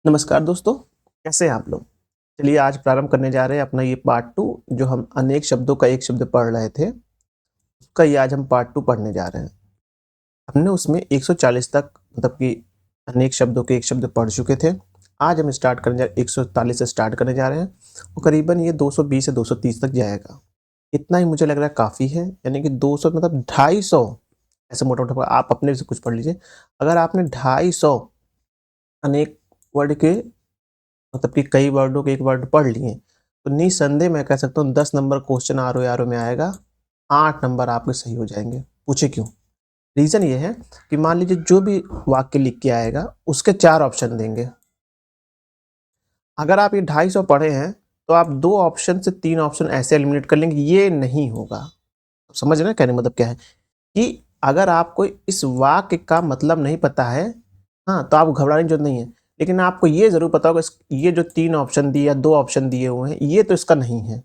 नमस्कार दोस्तों, कैसे हैं आप लोग? चलिए आज प्रारंभ करने जा रहे हैं अपना ये पार्ट 2 जो हम अनेक शब्दों का एक शब्द पढ़ रहे थे, उसका ये आज हम पार्ट 2 पढ़ने जा रहे हैं। हमने उसमें 140 तक मतलब कि अनेक शब्दों के एक शब्द पढ़ चुके थे। आज हम स्टार्ट करने जा 141 से स्टार्ट करने जा रहे हैं और करीबन ये 220 से 230 तक जाएगा। इतना ही मुझे लग रहा है काफ़ी है, यानी कि 200 मतलब 250 ऐसे मोटा-मोटा आप अपने से कुछ पढ़ लीजिए। अगर आपने 250 अनेक वर्ड के मतलब कि कई वर्डों के एक वर्ड पढ़ लिए, तो निसंदेह मैं कह सकता हूँ 10 नंबर क्वेश्चन आरओ में आएगा, 8 नंबर आपके सही हो जाएँगे। पूछिए क्यों? रीज़न ये है कि मान लीजिए जो भी वाक्य लिख के आएगा, उसके 4 ऑप्शन देंगे। अगर आप ये 250 पढ़े हैं, तो आप 2 ऑप्शन से 3 ऑप्शन ऐसे एलिमिनेट कर लेंगे, ये नहीं होगा। समझ रहे हैं कहने का मतलब क्या है? कि अगर आपको इस वाक्य का मतलब नहीं पता है, हाँ, तो आप घबराने की ज़रूरत नहीं है। लेकिन आपको ये ज़रूर पता होगा ये जो 3 ऑप्शन दिए या 2 ऑप्शन दिए हुए हैं, ये तो इसका नहीं है।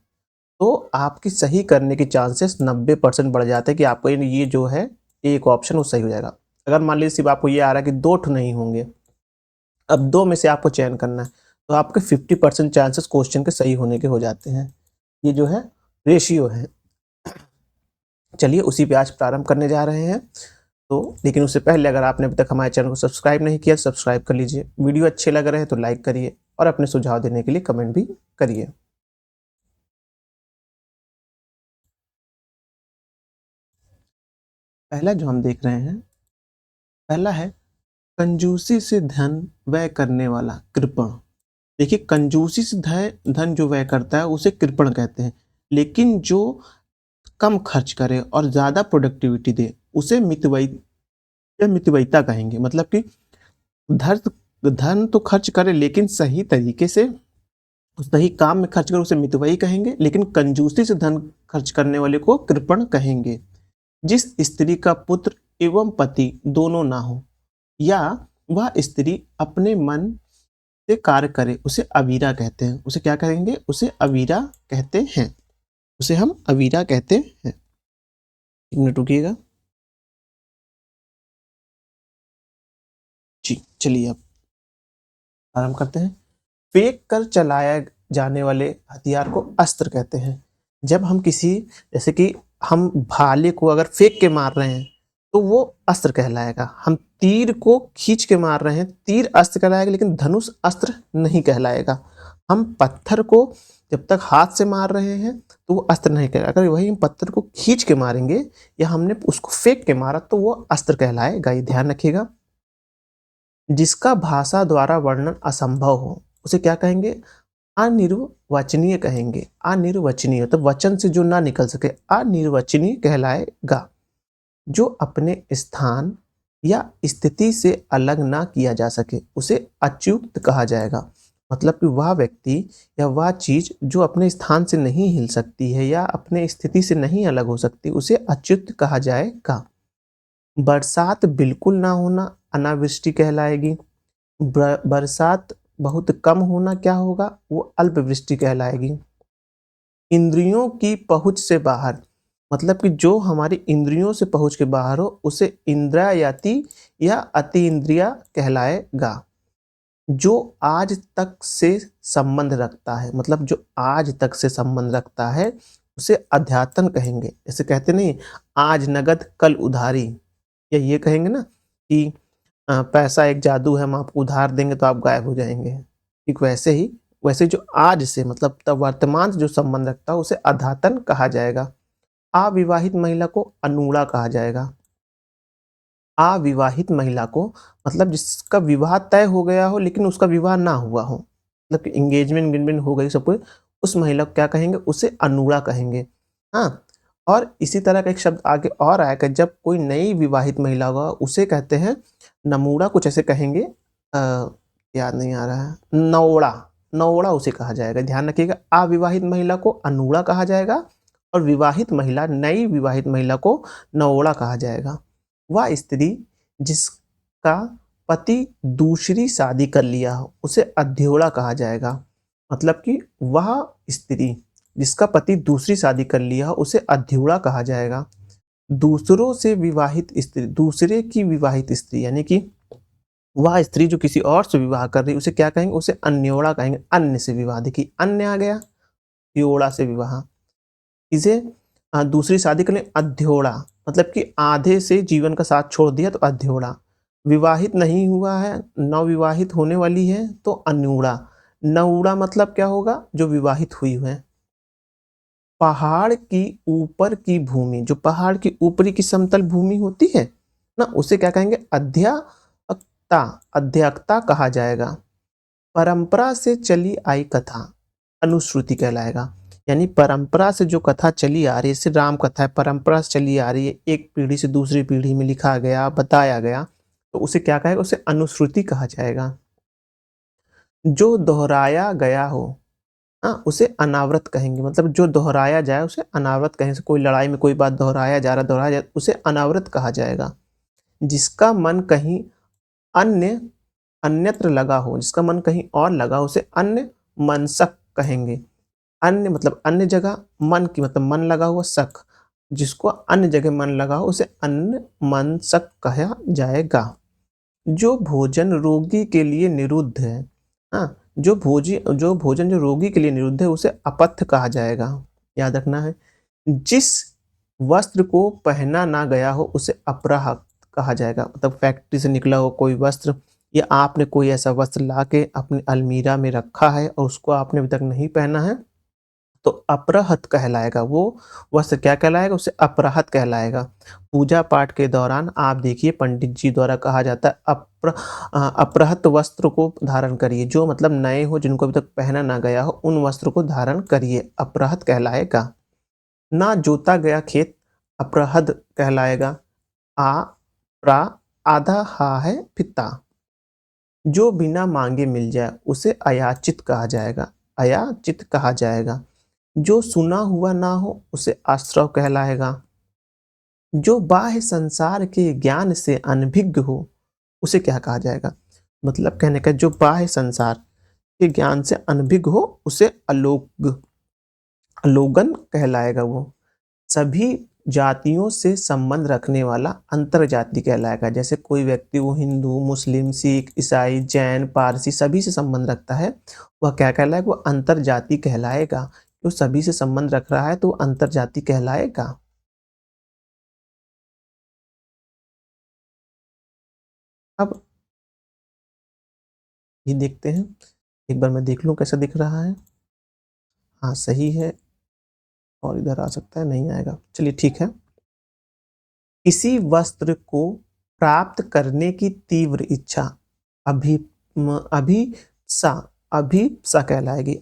तो आपकी सही करने के चांसेस 90% बढ़ जाते हैं कि आपको ये जो है, एक ऑप्शन वो सही हो जाएगा। अगर मान लीजिए सिर्फ़ आपको ये आ रहा है कि 2 ठो नहीं होंगे, अब 2 में से आपको चयन करना है, तो आपके 50% चांसेस क्वेश्चन के सही होने के हो जाते हैं। ये जो है रेशियो है। चलिए उसी पे आज प्रारंभ करने जा रहे हैं। तो लेकिन उससे पहले अगर आपने अभी तक हमारे चैनल को सब्सक्राइब नहीं किया, सब्सक्राइब कर लीजिए। वीडियो अच्छे लग रहे हैं तो लाइक करिए और अपने सुझाव देने के लिए कमेंट भी करिए। पहला जो हम देख रहे हैं, पहला है कंजूसी से धन व्यय करने वाला कृपण। देखिए कंजूसी से धन जो व्यय करता है उसे कृपण कहते हैं, लेकिन जो कम खर्च करे और ज़्यादा प्रोडक्टिविटी दे उसे मितव्ययी या मितव्ययिता कहेंगे। मतलब कि धन धन तो खर्च करे लेकिन सही तरीके से सही काम में खर्च करे उसे मितव्ययी कहेंगे, लेकिन कंजूसी से धन खर्च करने वाले को कृपण कहेंगे। जिस स्त्री का पुत्र एवं पति दोनों ना हो या वह स्त्री अपने मन से कार्य करे उसे अवीरा कहते हैं। उसे क्या कहेंगे? उसे अवीरा कहते हैं। उसे हम अवीरा कहते हैं। 1 मिनट रुकिएगा। जी, चलिए अब आराम करते हैं। फेंक कर चलाया जाने वाले हथियार को अस्त्र कहते हैं। जब हम किसी जैसे कि हम भाले को अगर फेंक के मार रहे हैं, तो वो अस्त्र कहलाएगा। हम तीर को खींच के मार रहे हैं, तीर अस्त्र कहलाएगा, लेकिन धनुष अस्त्र नहीं कहलाएगा। हम पत्थर को जब तक हाथ से मार रहे हैं, तो वो अस्त्र नहीं कहलाएगा। अगर वही हम पत्थर को खींच के मारेंगे या हमने उसको फेंक के मारा, तो वो अस्त्र कहलाएगा। ये ध्यान रखिएगा। जिसका भाषा द्वारा वर्णन असंभव हो, उसे क्या कहेंगे? अनिर्वचनीय कहेंगे। अनिर्वचनीय तो वचन से जो ना निकल सके, अनिर्वचनीय कहलाएगा। जो अपने स्थान या स्थिति से अलग ना किया जा सके उसे अच्युत कहा जाएगा। मतलब कि वह व्यक्ति या वह चीज जो अपने स्थान से नहीं हिल सकती है या अपने स्थिति से नहीं अलग हो सकती, उसे अच्युत कहा जाएगा। बरसात बिल्कुल ना होना अनावृष्टि कहलाएगी। बरसात बहुत कम होना क्या होगा? वो अल्पवृष्टि कहलाएगी। इंद्रियों की पहुँच से बाहर, मतलब कि जो हमारी इंद्रियों से पहुँच के बाहर हो उसे इंद्रियायति या अतीन्द्रिय कहलाएगा। जो आज तक से संबंध रखता है, मतलब जो आज तक से संबंध रखता है उसे अध्यात्म कहेंगे। जैसे कहते नहीं, आज नगद कल उधारी, या ये कहेंगे ना कि पैसा एक जादू है, हम आपको उधार देंगे तो आप गायब हो जाएँगे। ठीक वैसे ही, वैसे जो आज से मतलब तब वर्तमान से जो संबंध रखता है उसे अधातन कहा जाएगा। अविवाहित महिला को अनूढ़ा कहा जाएगा। अविवाहित महिला को मतलब जिसका विवाह तय हो गया हो लेकिन उसका विवाह ना हुआ हो, मतलब कि एंगेजमेंट हो गई सब कुछ, उस महिला को क्या कहेंगे? उसे अनूढ़ा कहेंगे। हाँ, और इसी तरह का एक शब्द आगे और आएगा, जब कोई नई विवाहित महिला होगा उसे कहते हैं नमूड़ा, कुछ ऐसे कहेंगे, याद नहीं आ रहा है, नौड़ा। नौड़ा उसे कहा जाएगा। ध्यान रखिएगा, अविवाहित महिला को अनूढ़ा कहा जाएगा और विवाहित महिला, नई विवाहित महिला को नौड़ा कहा जाएगा। वह स्त्री जिसका पति दूसरी शादी कर लिया हो उसे अध्योड़ा कहा जाएगा। मतलब कि वह स्त्री जिसका पति दूसरी शादी कर लिया हो उसे अध्योड़ा कहा जाएगा। दूसरों से विवाहित स्त्री, दूसरे की विवाहित स्त्री यानी कि वह स्त्री जो किसी और से विवाह कर रही है उसे क्या कहेंगे? उसे अन्योड़ा कहेंगे, अन्य से विवाह। देखिए अन्य आ गया, योड़ा से विवाह। इसे दूसरी शादी के लिए अध्योड़ा, मतलब कि आधे से जीवन का साथ छोड़ दिया तो अध्योड़ा। विवाहित नहीं हुआ है, नवविवाहित होने वाली है तो अनूड़ा। नऊड़ा मतलब क्या होगा? जो विवाहित हुई है। पहाड़ की ऊपर की भूमि, जो पहाड़ की ऊपरी की समतल भूमि होती है ना, उसे क्या कहेंगे? अध्यक्ता, अध्यक्ता कहा जाएगा। परंपरा से चली आई कथा अनुश्रुति कहलाएगा। यानी परंपरा से जो कथा चली आ रही है, जैसे राम कथा है, परंपरा से चली आ रही है, एक पीढ़ी से दूसरी पीढ़ी में लिखा गया, बताया गया, तो उसे क्या कहेगा? उसे अनुश्रुति कहा जाएगा। जो दोहराया गया हो, हाँ, उसे अनावृत कहेंगे। मतलब जो दोहराया जाए उसे अनावृत कहेंगे। जैसे कोई लड़ाई में कोई बात दोहराया जा उसे अनावृत कहा जाएगा। जिसका मन कहीं अन्य अन्यत्र लगा हो, जिसका मन कहीं और लगा हो, उसे अन्य मनसक कहेंगे। अन्य मतलब अन्य जगह, मन की मतलब मन लगा हुआ, सक जिसको अन्य जगह मन लगा हो उसे अन्य मनसक कहा जाएगा। जो भोजन रोगी के लिए निरुद्ध है, हाँ, जो भोजन जो रोगी के लिए निरुद्ध है उसे अपथ्य कहा जाएगा। याद रखना है। जिस वस्त्र को पहना ना गया हो उसे अपराहत कहा जाएगा। मतलब फैक्ट्री से निकला हो कोई वस्त्र, या आपने कोई ऐसा वस्त्र ला के अपनी अलमीरा में रखा है और उसको आपने अभी तक नहीं पहना है, तो अपराहत कहलाएगा। वो वस्त्र क्या कहलाएगा? उसे अपराहत कहलाएगा। पूजा पाठ के दौरान आप देखिए पंडित जी द्वारा कहा जाता है अपराहत वस्त्र को धारण करिए। जो मतलब नए हो, जिनको अभी तक पहना ना गया हो, उन वस्त्र को धारण करिए, अपराहत कहलाएगा। ना जोता गया खेत अपराहत कहलाएगा। आ प्रा आधा हा है पिता। जो बिना मांगे मिल जाए उसे अयाचित कहा जाएगा, अयाचित कहा जाएगा। जो सुना हुआ ना हो उसे आश्रव कहलाएगा। जो बाह्य संसार के ज्ञान से अनभिज्ञ हो उसे क्या कहा जाएगा? मतलब कहने का जो बाह्य संसार के ज्ञान से अनभिज्ञ हो उसे अलोगन कहलाएगा। वो सभी जातियों से संबंध रखने वाला अंतर जाति कहलाएगा। जैसे कोई व्यक्ति वो हिंदू, मुस्लिम, सिख, ईसाई, जैन, पारसी सभी से संबंध रखता है, वह क्या कहलाएगा? वो अंतर जाति कहलाएगा। जो सभी से संबंध रख रहा है तो वो अंतर जाति कहलाएगा। अब ये देखते हैं, एक बार मैं देख लूं कैसा दिख रहा है। हाँ सही है, और इधर आ सकता है, नहीं आएगा, चलिए ठीक है। किसी वस्त्र को प्राप्त करने की तीव्र इच्छा अभी अभिप्सा, अभिप्सा कहलाएगी।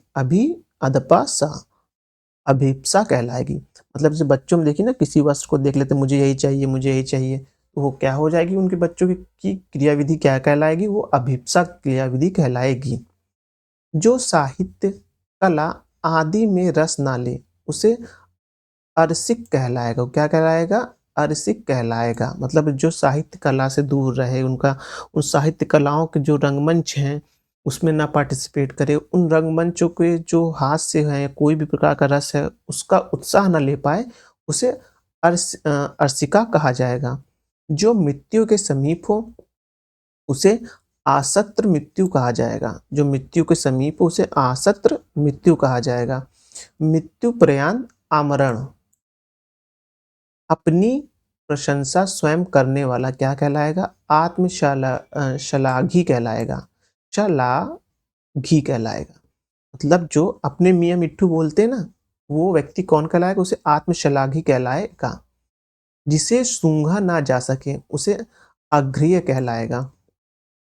अधपा सा अभिप्सा कहलाएगी। मतलब जैसे बच्चों में देखिए ना, किसी वस्त्र को देख लेते मुझे यही चाहिए, मुझे यही चाहिए, तो वो क्या हो जाएगी? उनके बच्चों की क्रियाविधि क्या कहलाएगी? वो अभिप्सा क्रियाविधि कहलाएगी। जो साहित्य, कला आदि में रस ना ले उसे अरसिक कहलाएगा। वो क्या कहलाएगा? अरसिक कहलाएगा। मतलब जो साहित्य कला से दूर रहे, उनका उन साहित्य कलाओं के जो रंगमंच हैं उसमें ना पार्टिसिपेट करे, उन रंगमंचों के जो हास्य हैं, कोई भी प्रकार का रस है उसका उत्साह ना ले पाए, उसे अर्सिका कहा जाएगा। जो मृत्यु के समीप हो उसे आसत्र मृत्यु कहा जाएगा। जो मृत्यु के समीप हो उसे आसत्र मृत्यु कहा जाएगा। मृत्यु पर्यंत आमरण, अपनी प्रशंसा स्वयं करने वाला क्या कहलाएगा? श्लाघी कहलाएगा। श्लाघी कहलाएगा। मतलब जो अपने मियाँ मिट्ठू बोलते हैं ना, वो व्यक्ति कौन कहलाएगा? उसे आत्मश्लाघी कहलाएगा। जिसे सूंघा ना जा सके उसे अग्रिय कहलाएगा।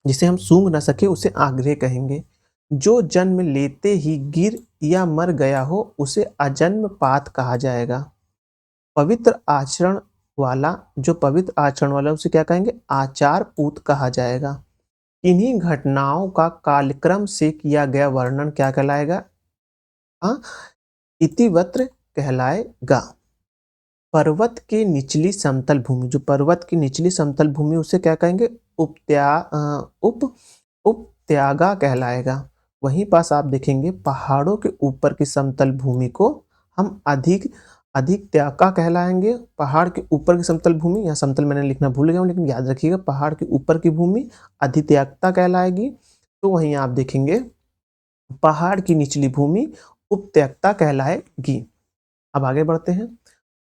जिसे हम सूंघ ना सके उसे आग्रह कहेंगे। जो जन्म लेते ही गिर या मर गया हो उसे अजन्म पात कहा जाएगा। पवित्र आचरण वाला, जो पवित्र आचरण वाला उसे क्या कहेंगे? आचार पूत कहा जाएगा। इन्हीं घटनाओं का कालक्रम से किया गया वर्णन क्या कहलाएगा? हाँ, इतिवृत्त कहलाएगा। पर्वत की निचली समतल भूमि, जो पर्वत की निचली समतल भूमि उसे क्या कहेंगे? उप उपत्यागा कहलाएगा। वहीं पास आप देखेंगे पहाड़ों के ऊपर की समतल भूमि को हम अधित्याका कहलाएंगे पहाड़ के ऊपर की समतल भूमि, या समतल मैंने लिखना भूल गया हूँ लेकिन याद रखिएगा पहाड़ के ऊपर की भूमि अधित्याकता कहलाएगी। तो वहीं आप देखेंगे पहाड़ की निचली भूमि उपत्यक्ता कहलाएगी। अब आगे बढ़ते हैं।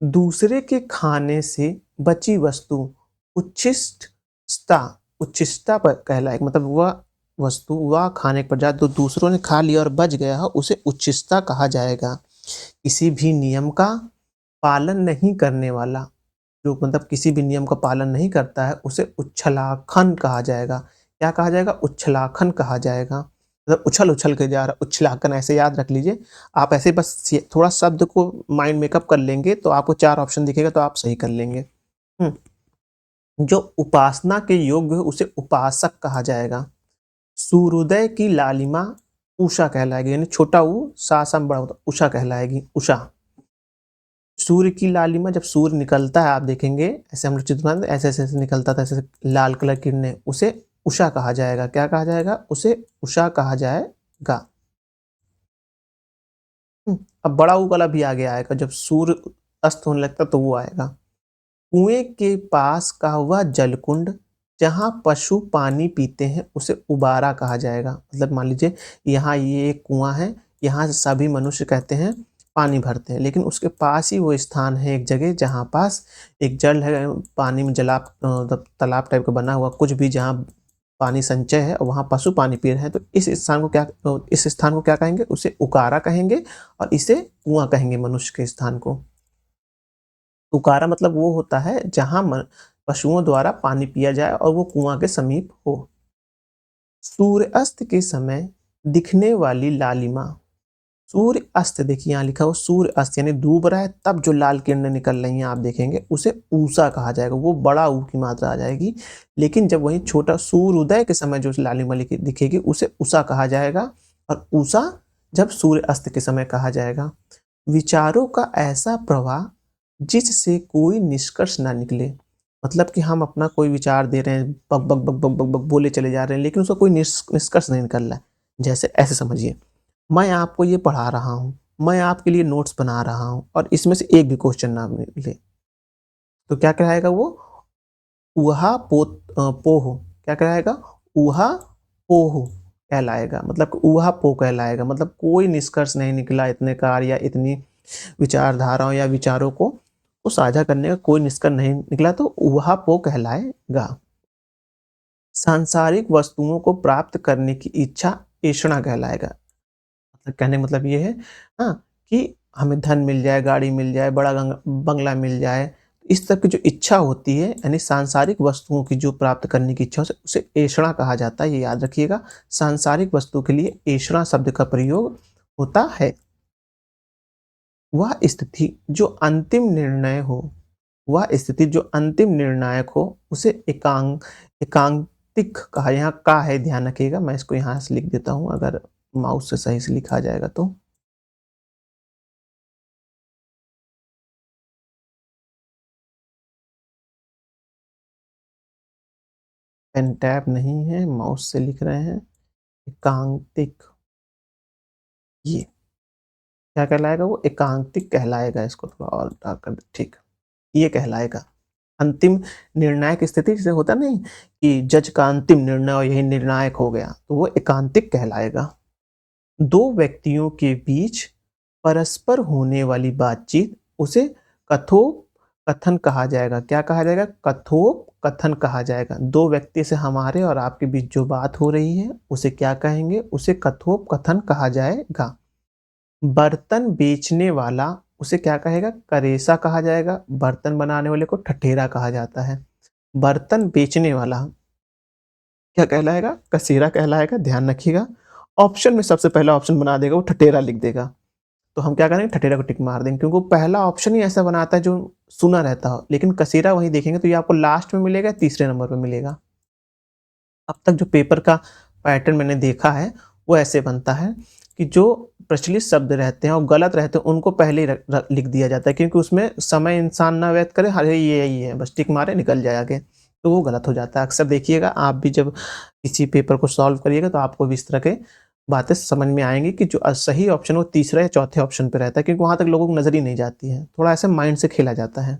दूसरे के खाने से बची वस्तु उच्छिष्टता, उच्छिष्टता पर कहलाएगी, मतलब वह वस्तु वह खाने के पदार्थ जो दूसरों ने खा लिया और बच गया हो उसे उच्छिष्टता कहा जाएगा। किसी भी नियम का पालन नहीं करने वाला, जो मतलब किसी भी नियम का पालन नहीं करता है उसे उच्छलाखन कहा जाएगा। क्या कहा जाएगा? उच्छलाखन कहा जाएगा। मतलब उछल उछल के जा रहा, उच्छलाखन ऐसे याद रख लीजिए। आप ऐसे बस थोड़ा शब्द को माइंड मेकअप कर लेंगे तो आपको 4 ऑप्शन दिखेगा तो आप सही कर लेंगे। जो उपासना के योग्य है उसे उपासक कहा जाएगा। सूर्योदय की लालिमा उषा कहलाएगी, यानी छोटा ऊ सासम बड़ा होता उषा कहलाएगी, उषा। सूर्य की लालिमा, जब सूर्य निकलता है आप देखेंगे ऐसे हम लोग चित्र बनाते ऐसे ऐसे ऐसे निकलता था, ऐसे लाल कलर किरणें, उसे उषा कहा जाएगा। क्या कहा जाएगा? उसे उषा कहा जाएगा। अब बड़ा ऊ वाला भी आगे आएगा, जब सूर्य अस्त होने लगता तो वो आएगा। कुएं के पास का वह जलकुंड जहाँ पशु पानी पीते हैं उसे उबारा कहा जाएगा। मतलब मान लीजिए यहाँ ये एक कुआं है, यहाँ से सभी मनुष्य कहते हैं पानी भरते हैं, लेकिन उसके पास ही वो स्थान है एक जगह जहाँ पास एक जल है, पानी में तालाब टाइप का बना हुआ कुछ भी जहाँ पानी संचय है और वहाँ पशु पानी पी रहे हैं, तो इस स्थान को क्या कहेंगे? उसे उकारा कहेंगे और इसे कुआं कहेंगे मनुष्य के स्थान को। उकारा मतलब वो होता है जहाँ पशुओं द्वारा पानी पिया जाए और वो कुआं के समीप हो। सूर्यास्त के समय दिखने वाली लालिमा, सूर्य अस्त देखिए यहाँ लिखा हो सूर्य अस्त यानी डूब रहा है तब जो लाल किरणें निकल रही हैं आप देखेंगे उसे ऊषा कहा जाएगा, वो बड़ा ऊ की मात्रा आ जाएगी। लेकिन जब वही छोटा सूर्योदय के समय जो लालिमा दिखेगी उसे उषा कहा जाएगा, और उषा जब सूर्य अस्त के समय कहा जाएगा। विचारों का ऐसा प्रवाह जिससे कोई निष्कर्ष ना निकले, मतलब कि हम अपना कोई विचार दे रहे हैं, बक बक बक बक बक बक बोले चले जा रहे हैं लेकिन उसका कोई निष्कर्ष नहीं निकल रहा है। जैसे ऐसे समझिए, मैं आपको ये पढ़ा रहा हूँ, मैं आपके लिए नोट्स बना रहा हूँ और इसमें से एक भी क्वेश्चन ना मिले तो क्या कहलाएगा वो? ऊहा पोह। क्या कहलाएगा? ऊहा पोह कहलाएगा, मतलब ऊहा पोह कहलाएगा, मतलब कोई निष्कर्ष नहीं निकला इतने कार्य या इतनी विचारधाराओं या विचारों को साझा करने का कोई निष्कर्ष नहीं निकला तो ऊहा पोह कहलाएगा। सांसारिक वस्तुओं को प्राप्त करने की इच्छा ऐषणा कहलाएगा। मतलब कहने का मतलब ये है हाँ कि हमें धन मिल जाए, गाड़ी मिल जाए, बड़ा बंगला मिल जाए, इस तरह की जो इच्छा होती है यानी सांसारिक वस्तुओं की जो प्राप्त करने की इच्छा उसे ऐषणा कहा जाता है। ये याद रखिएगा, सांसारिक वस्तु के लिए ऐषणा शब्द का प्रयोग होता है। वह स्थिति जो अंतिम निर्णय हो, वह स्थिति जो अंतिम निर्णायक हो उसे एकांतिक कहा। यहाँ का है, ध्यान रखिएगा, मैं इसको यहाँ से लिख देता हूँ अगर माउस से सही से लिखा जाएगा तो। पेन टैब नहीं है, माउस से लिख रहे हैं। एकांतिक, ये क्या कहलाएगा? वो एकांतिक कहलाएगा। इसको थोड़ा और डार्क कर दे, ठीक, ये कहलाएगा अंतिम निर्णायक स्थिति। से होता नहीं कि जज का अंतिम निर्णय और यही निर्णायक हो गया, तो वो एकांतिक कहलाएगा। दो व्यक्तियों के बीच परस्पर होने वाली बातचीत उसे कथोप कथन कहा जाएगा। क्या कहा जाएगा? कथोप कथन कहा जाएगा। दो व्यक्ति से हमारे और आपके बीच जो बात हो रही है उसे क्या कहेंगे? उसे कथोप कथन कहा जाएगा। बर्तन बेचने वाला उसे क्या कहेगा? करेसा कहा जाएगा। बर्तन बनाने वाले को ठठेरा कहा जाता है। बर्तन बेचने वाला क्या कहलाएगा? कसेरा कहलाएगा। ध्यान रखिएगा, ऑप्शन में सबसे पहला ऑप्शन बना देगा वो ठठेरा लिख देगा, तो हम क्या करेंगे? ठठेरा को टिक मार देंगे, क्योंकि वो पहला ऑप्शन ही ऐसा बनाता है जो सुना रहता हो। लेकिन कसेरा वहीं देखेंगे तो ये आपको लास्ट में मिलेगा, तीसरे नंबर पे मिलेगा। अब तक जो पेपर का पैटर्न मैंने देखा है वो ऐसे बनता है कि जो प्रचलित शब्द रहते हैं और गलत रहते हैं उनको पहले ही लिख दिया जाता है, क्योंकि उसमें समय इंसान ना व्यर्थ करे, अरे ये यही है बस टिक मारे निकल जाए आगे, तो वो गलत हो जाता है। अक्सर देखिएगा आप भी जब किसी पेपर को सॉल्व करिएगा तो आपको भी इस तरह के बातें समझ में आएँगी कि जो सही ऑप्शन है वो तीसरा या चौथे ऑप्शन पे रहता है, क्योंकि वहाँ तक लोगों को नज़र ही नहीं जाती है। थोड़ा ऐसे माइंड से खेला जाता है।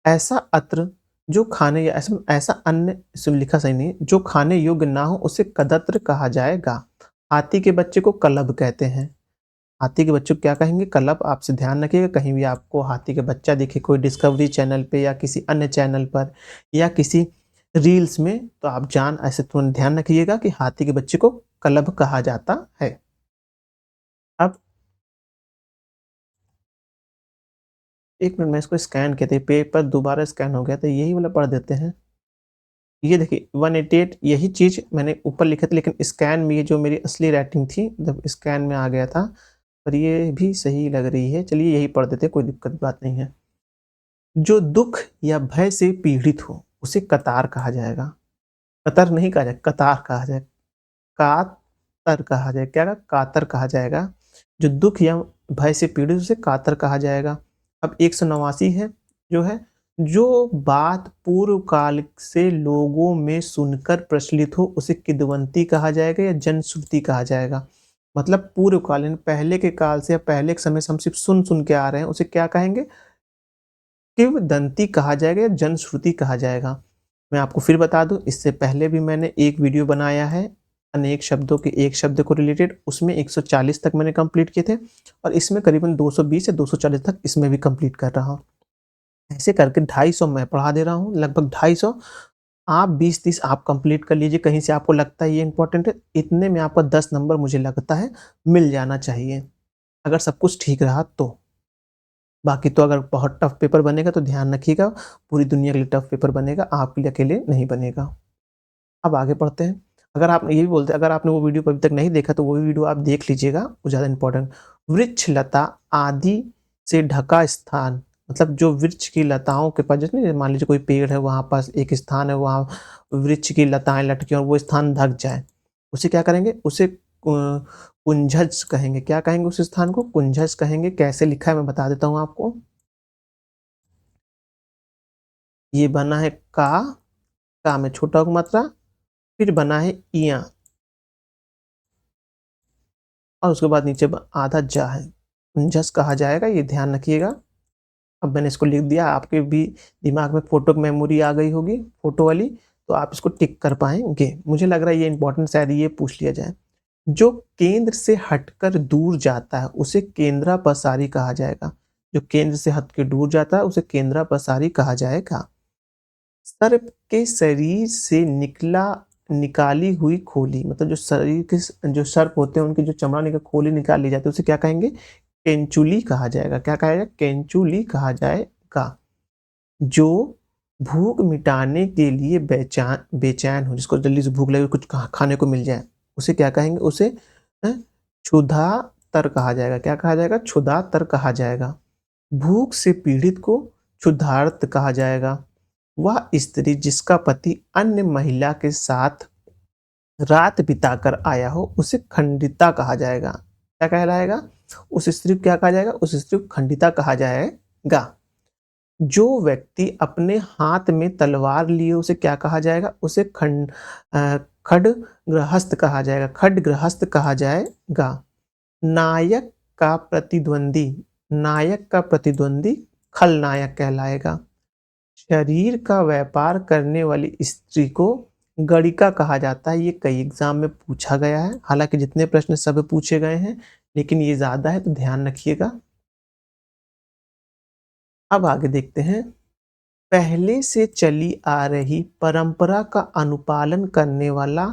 ऐसा अत्र जो खाने या ऐसा ऐसा अन्न इसमें लिखा सही नहीं है, जो खाने योग्य ना हो उसे कदत्र कहा जाएगा। हाथी के बच्चे को कलब कहते हैं। हाथी के बच्चे को क्या कहेंगे? कलप। आपसे ध्यान रखिएगा, कहीं भी आपको हाथी का बच्चा दिखे कोई डिस्कवरी चैनल पे या किसी अन्य चैनल पर या किसी रील्स में, तो आप ऐसे तुरंत ध्यान रखिएगा कि हाथी के बच्चे को कलब कहा जाता है। अब 1 मिनट में इसको स्कैन किए थे, पेपर दोबारा स्कैन हो गया था, यही वाला पढ़ देते हैं। ये देखिए 188 यही चीज़ मैंने ऊपर लिखा था, लेकिन स्कैन में ये जो मेरी असली राइटिंग थी, मतलब स्कैन में आ गया था, पर ये भी सही लग रही है। चलिए यही पढ़ देते हैं, कोई दिक्कत बात नहीं है। जो दुःख या भय से पीड़ित हो, उसे कतार कहा जाएगा। कतर नहीं कहा जाएगा, कतार कहा जाएगा। कातर कहा जाएगा, क्या कहा? कातर कहा जाएगा। जो दुःख या भय से पीड़ित उसे कातर कहा जाएगा। अब 189 है, जो है, जो बात पूर्व काल से लोगों में सुनकर प्रचलित हो उसे किद्वंती कहा जाएगा या जनश्रुति कहा जाएगा। मतलब पूर्व काल यानी पहले के काल से या पहले के समय से हम सिर्फ सुन के आ रहे हैं, उसे क्या कहेंगे? किंवदंती कहा जाएगा या जनश्रुति कहा जाएगा। मैं आपको फिर बता दूँ, इससे पहले भी मैंने एक वीडियो बनाया है, अनेक शब्दों के एक शब्द को रिलेटेड, उसमें 140 तक मैंने कंप्लीट किए थे और इसमें करीबन 220 या 240 तक इसमें भी कंप्लीट कर रहा हूँ। ऐसे करके 250 मैं पढ़ा दे रहा हूँ, लगभग 250 आप 20-30 आप कंप्लीट कर लीजिए, कहीं से आपको लगता है ये इम्पोर्टेंट है, इतने में आपका 10 नंबर मुझे लगता है मिल जाना चाहिए, अगर सब कुछ ठीक रहा तो। बाकी तो अगर बहुत टफ पेपर बनेगा तो ध्यान रखिएगा, पूरी दुनिया के लिए टफ पेपर बनेगा, आपके लिए अकेले नहीं बनेगा। अब आगे बढ़ते हैं। अगर आप ये भी बोलते हैं, अगर आपने वो वीडियो अभी तक नहीं देखा तो वो भी वीडियो आप देख लीजिएगा, वो ज़्यादा इम्पोर्टेंट। वृक्ष लता आदि से ढका स्थान, मतलब जो वृक्ष की लताओं के पास, जैसे नहीं, मान लीजिए कोई पेड़ है, वहाँ पास एक स्थान है, वहाँ वृक्ष की लताएँ लटकी और वो स्थान ढक जाए, उसे क्या करेंगे? उसे कुंजस कहेंगे। क्या कहेंगे उस स्थान को? कुंजस कहेंगे। कैसे लिखा है मैं बता देता हूँ आपको। ये बना है का में छोटा क मात्रा, फिर बना है इया और उसके बाद नीचे आधा जा है, कुंजस कहा जाएगा, ये ध्यान रखिएगा। अब मैंने इसको लिख दिया, आपके भी दिमाग में फोटो की मेमोरी आ गई होगी, फोटो वाली, तो आप इसको टिक कर पाएंगे। मुझे लग रहा है ये इंपॉर्टेंट, शायद ये पूछ लिया जाए। जो केंद्र से हटकर दूर जाता है उसे केंद्रापसारी कहा जाएगा। जो केंद्र से हट के दूर जाता है उसे केंद्रापसारी कहा जाएगा। सर्प के शरीर से निकाली हुई खोली, मतलब जो शरीर के जो सर्प होते हैं उनकी जो चमड़ा निकल खोली निकाल ली जाती है उसे क्या कहेंगे? केंचुली कहा जाएगा। क्या कहा जाएगा? केंचुली कहा जाएगा। जो भूख मिटाने के लिए बेचैन हो, जिसको जल्दी से भूख लगे, कुछ खाने को मिल जाए, उसे क्या कहेंगे? उसे क्षुधातर कहा जाएगा। क्या कहा जाएगा? क्षुधातर कहा जाएगा। भूख से पीड़ित को क्षुधार्त कहा जाएगा। वह स्त्री जिसका पति अन्य महिला के साथ रात बिताकर आया हो उसे खंडिता कहा जाएगा। क्या कहलाएगा? उस स्त्री को क्या कहा जाएगा? उस स्त्री को खंडिता कहा जाएगा। जो व्यक्ति अपने हाथ में तलवार लिए उसे क्या कहा जाएगा? उसे खड्गगृहस्थ कहा जाएगा। खड्गगृहस्थ कहा जाएगा। नायक का प्रतिद्वंदी, नायक का प्रतिद्वंदी खलनायक कहलाएगा। शरीर का व्यापार करने वाली स्त्री को गणिका कहा जाता है। ये कई एग्जाम में पूछा गया है, हालांकि जितने प्रश्न सब पूछे गए हैं, लेकिन ये ज्यादा है तो ध्यान रखिएगा। अब आगे देखते हैं। पहले से चली आ रही परंपरा का अनुपालन करने वाला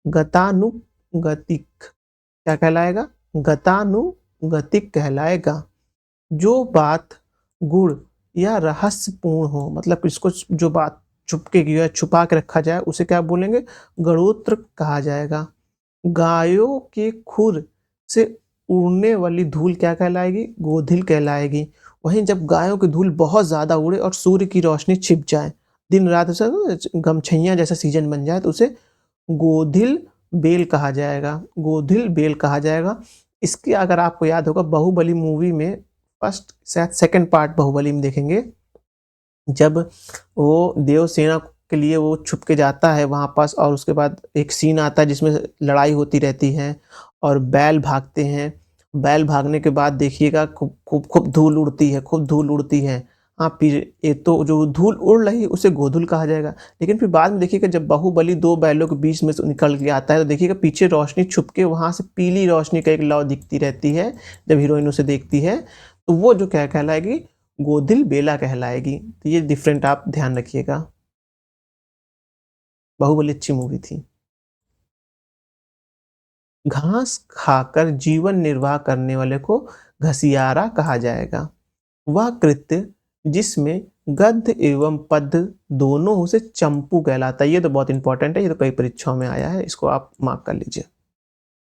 गतानुगतिक क्या कहलाएगा? गतानुगतिक कहलाएगा। जो बात गुण या रहस्यपूर्ण हो, मतलब इसको जो बात छुपके की या छुपा के रखा जाए उसे क्या बोलेंगे? गणोत्र कहा जाएगा। गायों के खुर से उड़ने वाली धूल क्या कहलाएगी? गोधिल कहलाएगी। वहीं जब गायों की धूल बहुत ज्यादा उड़े और सूर्य की रोशनी छिप जाए, दिन रात उसे गमछैया जैसा सीजन बन जाए, तो उसे गोधिल बेल कहा जाएगा। गोधिल बेल कहा जाएगा। इसकी अगर आपको याद होगा, बाहुबली मूवी में फर्स्ट शायद सेकंड पार्ट बाहुबली में देखेंगे, जब वो देवसेना के लिए वो छुप के जाता है वहाँ पास, और उसके बाद एक सीन आता है जिसमें लड़ाई होती रहती है और बैल भागते हैं। बैल भागने के बाद देखिएगा खूब खूब खूब धूल उड़ती है, खूब धूल उड़ती है। हाँ, फिर ये तो जो धूल उड़ रही उसे गोधूल कहा जाएगा। लेकिन फिर बाद में देखिएगा जब बाहुबली 2 बैलों के बीच में से निकल के आता है तो देखिएगा पीछे रोशनी छुप के वहाँ से पीली रोशनी का एक लौ दिखती रहती है। जब हीरोइन उसे देखती है तो वो जो क्या कहलाएगी, गोधिल बेला कहलाएगी। तो ये डिफरेंट आप ध्यान रखिएगा। बाहुबली अच्छी मूवी थी। घास खाकर जीवन निर्वाह करने वाले को घसियारा कहा जाएगा। वह कृत्य जिसमें गद्य एवं पद्य दोनों उसे चंपू कहलाता है। ये तो बहुत इंपॉर्टेंट है, ये तो कई परीक्षाओं में आया है, इसको आप मार्क कर लीजिए।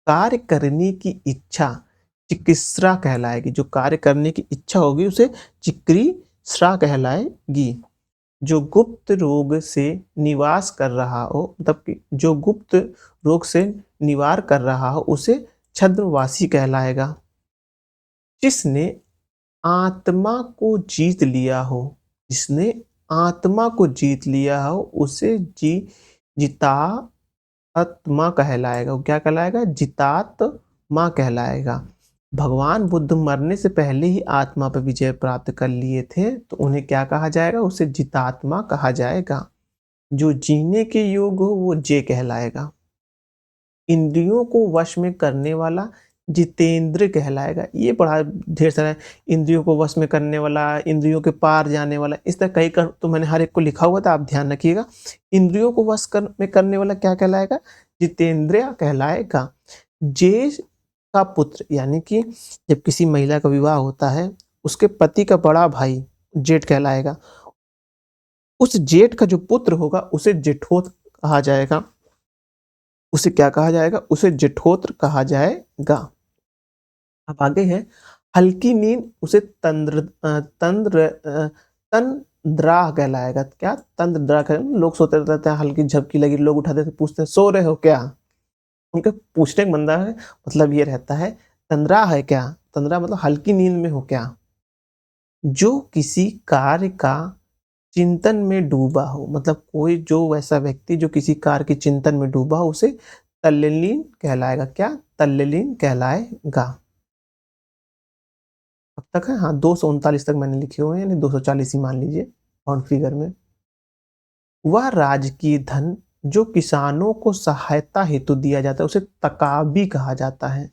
कार्य करने की इच्छा चिकित्सा कहलाएगी। जो कार्य करने की इच्छा होगी उसे चिकित्सा कहलाएगी। जो गुप्त रोग से निवास कर रहा हो, मतलब कि जो गुप्त रोग से निवार कर रहा हो उसे छद्मवासी कहलाएगा। जिसने आत्मा को जीत लिया हो, जिसने आत्मा को जीत लिया हो उसे जितात्मा कहलाएगा। वो क्या कहलाएगा? जितात्मा कहलाएगा। भगवान बुद्ध मरने से पहले ही आत्मा पर विजय प्राप्त कर लिए थे, तो उन्हें क्या कहा जाएगा? उसे जितात्मा कहा जाएगा। जो जीने के योग हो वो जे कहलाएगा। इंद्रियों को वश में करने वाला जितेंद्र कहलाएगा। ये पढ़ा ढेर सारा है। इंद्रियों को वश में करने वाला, इंद्रियों के पार जाने वाला, इस तरह कई कर तो मैंने हर एक को लिखा हुआ था, आप ध्यान रखिएगा। इंद्रियों को में करने वाला क्या कहलाएगा? जितेंद्रिय कहलाएगा। जे का पुत्र, यानी कि जब किसी महिला का विवाह होता है उसके पति का बड़ा भाई जेठ कहलाएगा। उस जेठ का जो पुत्र होगा उसे जेठोत कहा जाएगा। उसे क्या कहा जाएगा? उसे जेठोत्र कहा जाएगा। अब आगे है हल्की नींद, उसे तंद्रा कहलाएगा। क्या? तंद्रा कहलाएगा। लोग सोते रहते हैं, हल्की झपकी लगी, लोग उठा देते पूछते हैं सो रहे हो क्या? उनके पूछने का बंदा है मतलब ये रहता है तंद्रा है क्या? तंद्रा मतलब हल्की नींद में हो क्या? जो किसी कार्य का चिंतन में डूबा हो, मतलब कोई जो वैसा व्यक्ति जो किसी कार्य के चिंतन में डूबा हो उसे तल्लीन कहलाएगा। क्या? तल्लीन कहलाएगा। अब तक है, हाँ 239 तक मैंने लिखे हुए हैं, यानी 240 ही मान लीजिए पाउंड फिगर में। वह राजकीय धन जो किसानों को सहायता हेतु दिया जाता है उसे तकाबी कहा जाता है।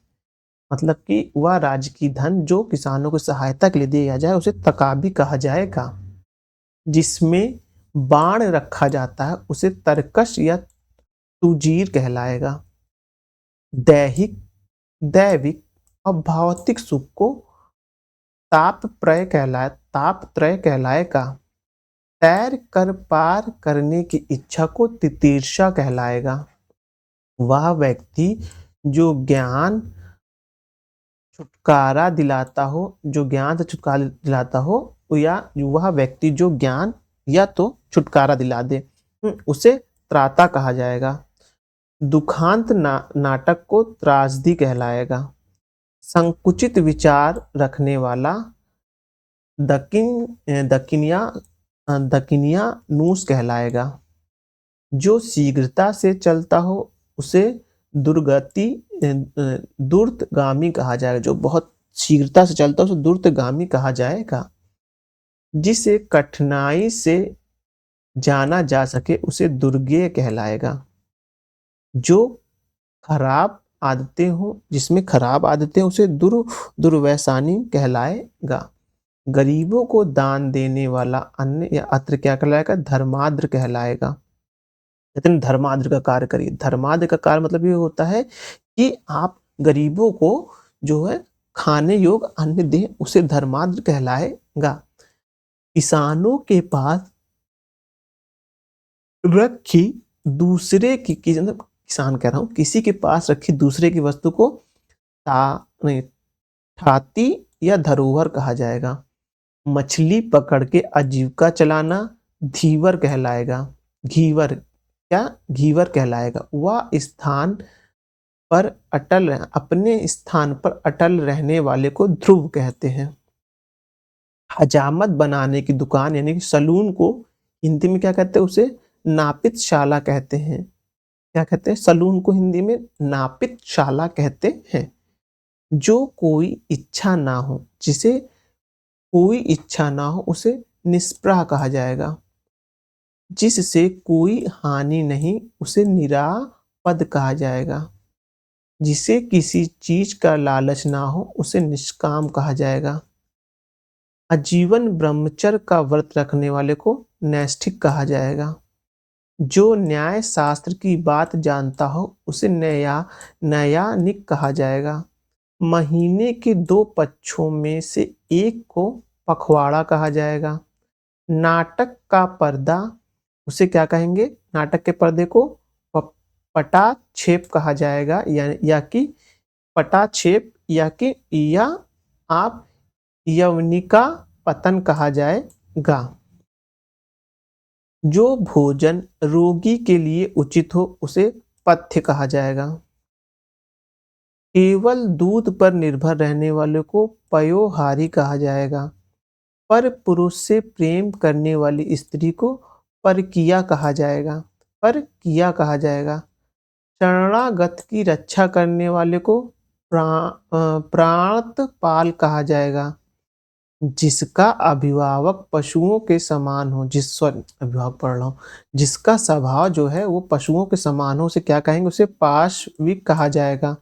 मतलब कि वह राजकीय धन जो किसानों को सहायता के लिए दिया जाए उसे तकाबी कहा जाएगा। जिसमें बाण रखा जाता है उसे तरकश या तुजीर कहलाएगा। दैहिक, दैविक और भौतिक सुख को तापत्रय कहलाएगा। तैर कर पार करने की इच्छा को तितीर्षा कहलाएगा। वह व्यक्ति जो ज्ञान छुटकारा दिलाता हो, जो ज्ञान से छुटकारा दिलाता हो, या वह व्यक्ति जो ज्ञान या तो छुटकारा दिला दे, उसे त्राता कहा जाएगा। दुखांत नाटक को त्रासदी कहलाएगा। संकुचित विचार रखने वाला दकिनिया नूस कहलाएगा। जो शीघ्रता से चलता हो उसे दुर्तगामी कहा जाएगा। जो बहुत शीघ्रता से चलता हो उसे दुर्तगामी कहा जाएगा। जिसे कठिनाई से जाना जा सके उसे दुर्गेय कहलाएगा। जो खराब आदतें हो, जिसमें खराब आदतें उसे दुर्व्यसनी कहलाएगा। गरीबों को दान देने वाला अन्य या अत्र क्या कहलाएगा? धर्माद्र कहलाएगा। लेकिन धर्माद्र का कार्य करिए। धर्माद्र का कार्य मतलब ये होता है कि आप गरीबों को जो है खाने योग्य अन्न दें, उसे धर्माद्र कहलाएगा। किसानों के पास रखी दूसरे की किसान कह रहा हूं, किसी के पास रखी दूसरे की वस्तु को ठाती या धरोहर कहा जाएगा। मछली पकड़ के आजीविका चलाना धीवर कहलाएगा। घीवर, क्या? घीवर कहलाएगा। वह स्थान पर अपने स्थान पर अटल रहने वाले को ध्रुव कहते हैं। हजामत बनाने की दुकान यानी कि सलून को हिंदी में क्या कहते हैं? उसे नापितशाला कहते हैं। क्या कहते हैं? सलून को हिंदी में नापितशाला कहते हैं। जो कोई इच्छा ना हो, जिसे कोई इच्छा ना हो, उसे निष्प्रह कहा जाएगा। जिससे कोई हानि नहीं, उसे निरापद कहा जाएगा। जिसे किसी चीज का लालच ना हो, उसे निष्काम कहा जाएगा। आजीवन ब्रह्मचर्य का व्रत रखने वाले को नैष्ठिक कहा जाएगा। जो न्याय शास्त्र की बात जानता हो, उसे नैयायिक कहा जाएगा। महीने के 2 पक्षों में से एक को पखवाड़ा कहा जाएगा। नाटक का पर्दा, उसे क्या कहेंगे? नाटक के पर्दे को पटाक्षेप कहा जाएगा, या कि पटाक्षेप, या आप यवनिका पतन कहा जाएगा। जो भोजन रोगी के लिए उचित हो, उसे पथ्य कहा जाएगा। केवल दूध पर निर्भर रहने वाले को पयोहारी कहा जाएगा। पर पुरुष से प्रेम करने वाली स्त्री को परकिया कहा जाएगा। परकिया कहा जाएगा। शरणागत की रक्षा करने वाले को प्राणपाल कहा जाएगा। जिसका अभिभावक पशुओं के समान हो, अभिभावक पढ़ रहा हूँ, जिसका स्वभाव जो है वो पशुओं के समान हो, उसे क्या कहेंगे? उसे पाशविक कहा जाएगा।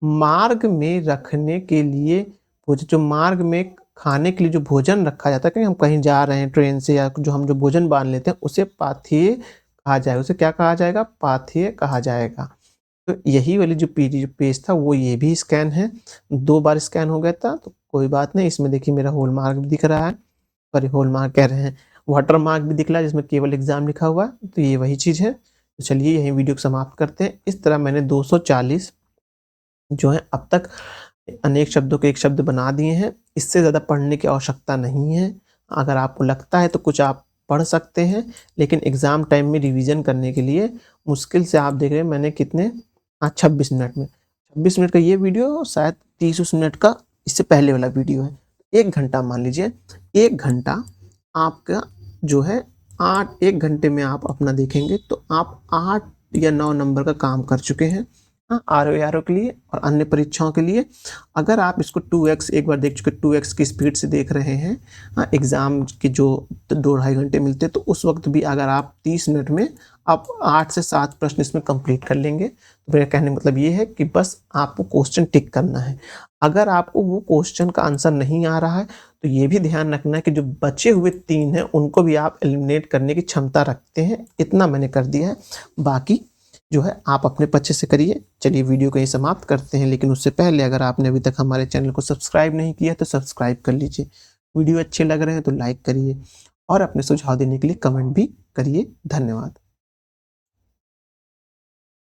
मार्ग में रखने के लिए, जो मार्ग में खाने के लिए जो भोजन रखा जाता है, कि हम कहीं जा रहे हैं ट्रेन से, या जो हम जो भोजन बांध लेते हैं, उसे पाथेय कहा जाएगा। उसे क्या कहा जाएगा? पाथेय कहा जाएगा। तो यही वाली जो पेज था वो ये भी स्कैन है, 2 बार स्कैन हो गया था, तो कोई बात नहीं। इसमें देखिए मेरा हॉल मार्क भी दिख रहा है, सॉरी हॉल मार्क कह रहे हैं, वाटर मार्क भी दिख रहा है जिसमें केवल एग्जाम लिखा हुआ है। तो ये वही चीज़ है। तो चलिए यही वीडियो को समाप्त करते हैं। इस तरह मैंने 240 जो है अब तक अनेक शब्दों के एक शब्द बना दिए हैं। इससे ज़्यादा पढ़ने की आवश्यकता नहीं है। अगर आपको लगता है तो कुछ आप पढ़ सकते हैं, लेकिन एग्ज़ाम टाइम में रिवीजन करने के लिए मुश्किल से आप देख रहे हैं मैंने कितने 26 मिनट में, 26 मिनट का ये वीडियो, शायद 30 मिनट का इससे पहले वाला वीडियो है। 1 घंटा मान लीजिए, 1 घंटा आपका जो है 1 घंटे में आप अपना देखेंगे तो आप 8 या 9 नंबर का काम कर चुके हैं। आरओ के लिए और अन्य परीक्षाओं के लिए। अगर आप इसको 2x एक बार देख चुके, 2x की स्पीड से देख रहे हैं, एग्ज़ाम के जो 2-2.5 घंटे मिलते हैं, तो उस वक्त भी अगर आप 30 मिनट में आप 8 से 7 प्रश्न इसमें कंप्लीट कर लेंगे, तो मेरा कहने का मतलब ये है कि बस आपको क्वेश्चन टिक करना है। अगर आपको वो क्वेश्चन का आंसर नहीं आ रहा है, तो ये भी ध्यान रखना है कि जो बचे हुए 3 हैं उनको भी आप एलिमिनेट करने की क्षमता रखते हैं। इतना मैंने कर दिया है, बाकी जो है आप अपने पक्ष से करिए। चलिए वीडियो को यहीं समाप्त करते हैं, लेकिन उससे पहले अगर आपने अभी तक हमारे चैनल को सब्सक्राइब नहीं किया तो सब्सक्राइब कर लीजिए। वीडियो अच्छे लग रहे हैं तो लाइक करिए और अपने सुझाव देने के लिए कमेंट भी करिए। धन्यवाद।